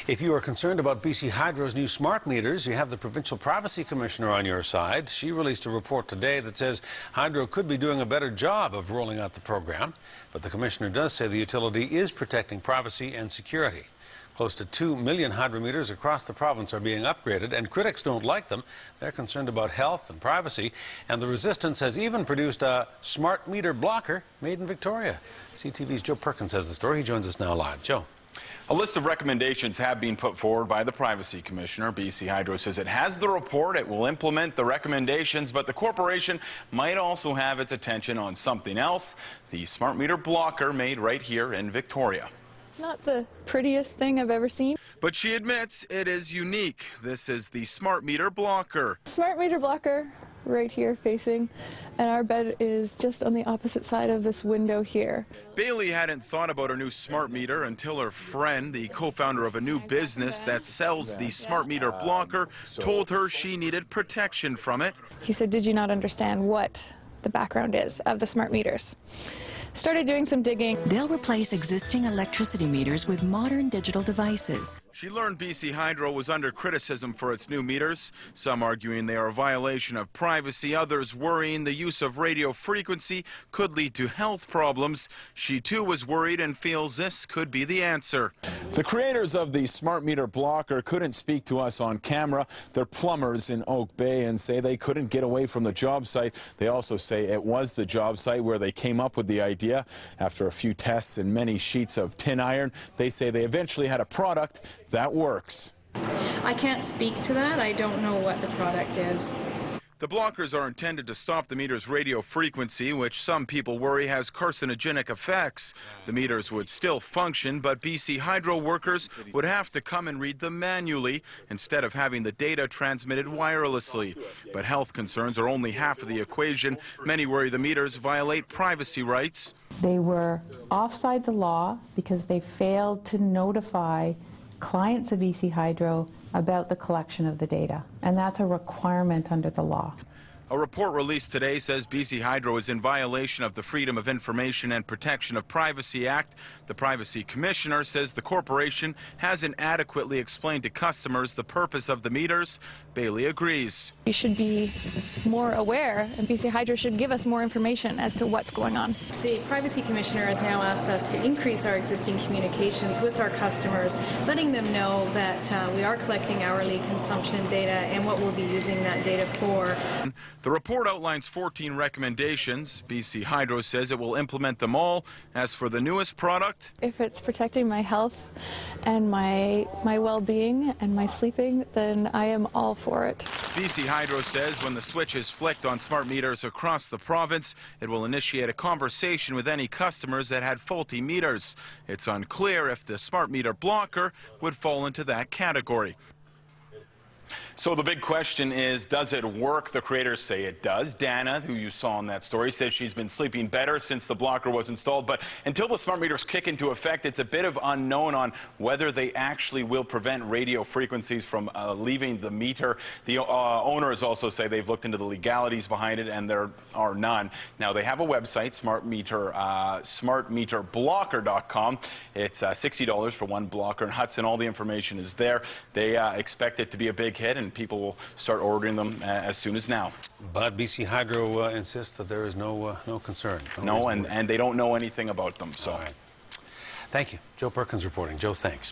If you are concerned about BC Hydro's new smart meters, you have the Provincial Privacy Commissioner on your side. She released a report today that says Hydro could be doing a better job of rolling out the program. But the Commissioner does say the utility is protecting privacy and security. Close to 2 million hydrometers across the province are being upgraded, and critics don't like them. They're concerned about health and privacy, and the resistance has even produced a smart meter blocker made in Victoria. CTV's Joe Perkins has the story. He joins us now live. Joe. A list of recommendations have been put forward by the Privacy Commissioner. BC Hydro says it has the report, it will implement the recommendations, but the corporation might also have its attention on something else, the smart meter blocker made right here in Victoria. Not the prettiest thing I've ever seen. But she admits it is unique. This is the smart meter blocker. Smart meter blocker right here facing, and our bed is just on the opposite side of this window here. Bailey hadn't thought about her new smart meter until her friend, the co-founder of a new business that sells the smart meter blocker, told her she needed protection from it. He said, "Did you not understand what the background is of the smart meters?" Started doing some digging. They'll replace existing electricity meters with modern digital devices. She learned BC Hydro was under criticism for its new meters, some arguing they are a violation of privacy, others worrying the use of radio frequency could lead to health problems. She too was worried and feels this could be the answer. The creators of the smart meter blocker couldn't speak to us on camera. They're plumbers in Oak Bay and say they couldn't get away from the job site. They also say it was the job site where they came up with the idea. After a few tests and many sheets of tin iron, they say they eventually had a product that works. I can't speak to that. I don't know what the product is. The blockers are intended to stop the meter's radio frequency, which some people worry has carcinogenic effects. The meters would still function, but BC Hydro workers would have to come and read them manually instead of having the data transmitted wirelessly. But health concerns are only half of the equation. Many worry the meters violate privacy rights. They were offside the law because they failed to notify clients of BC Hydro about the collection of the data, and that's a requirement under the law. A report released today says BC Hydro is in violation of the Freedom of Information and Protection of Privacy Act. The Privacy Commissioner says the corporation hasn't adequately explained to customers the purpose of the meters. Bailey agrees. You should be more aware, and BC Hydro should give us more information as to what's going on. The Privacy Commissioner has now asked us to increase our existing communications with our customers, letting them know that we are collecting hourly consumption data and what we'll be using that data for. The report outlines 14 recommendations. BC Hydro says it will implement them all. As for the newest product, if it's protecting my health and my well-being and my sleeping, then I am all for it. BC Hydro says when the switch is flicked on smart meters across the province, it will initiate a conversation with any customers that had faulty meters. It's unclear if the smart meter blocker would fall into that category. So the big question is, does it work? The creators say it does. Dana, who you saw in that story, says she's been sleeping better since the blocker was installed. But until the smart meters kick into effect, it's a bit of unknown on whether they actually will prevent radio frequencies from leaving the meter. The owners also say they've looked into the legalities behind it, and there are none. Now, they have a website, smartmeterblocker.com. It's $60 for one blocker in Hudson. All the information is there. They expect it to be a big hit, and people will start ordering them as soon as now. But BC Hydro insists that there is no concern. No, and they don't know anything about them. So, all right. Thank you. Joe Perkins reporting. Joe, thanks.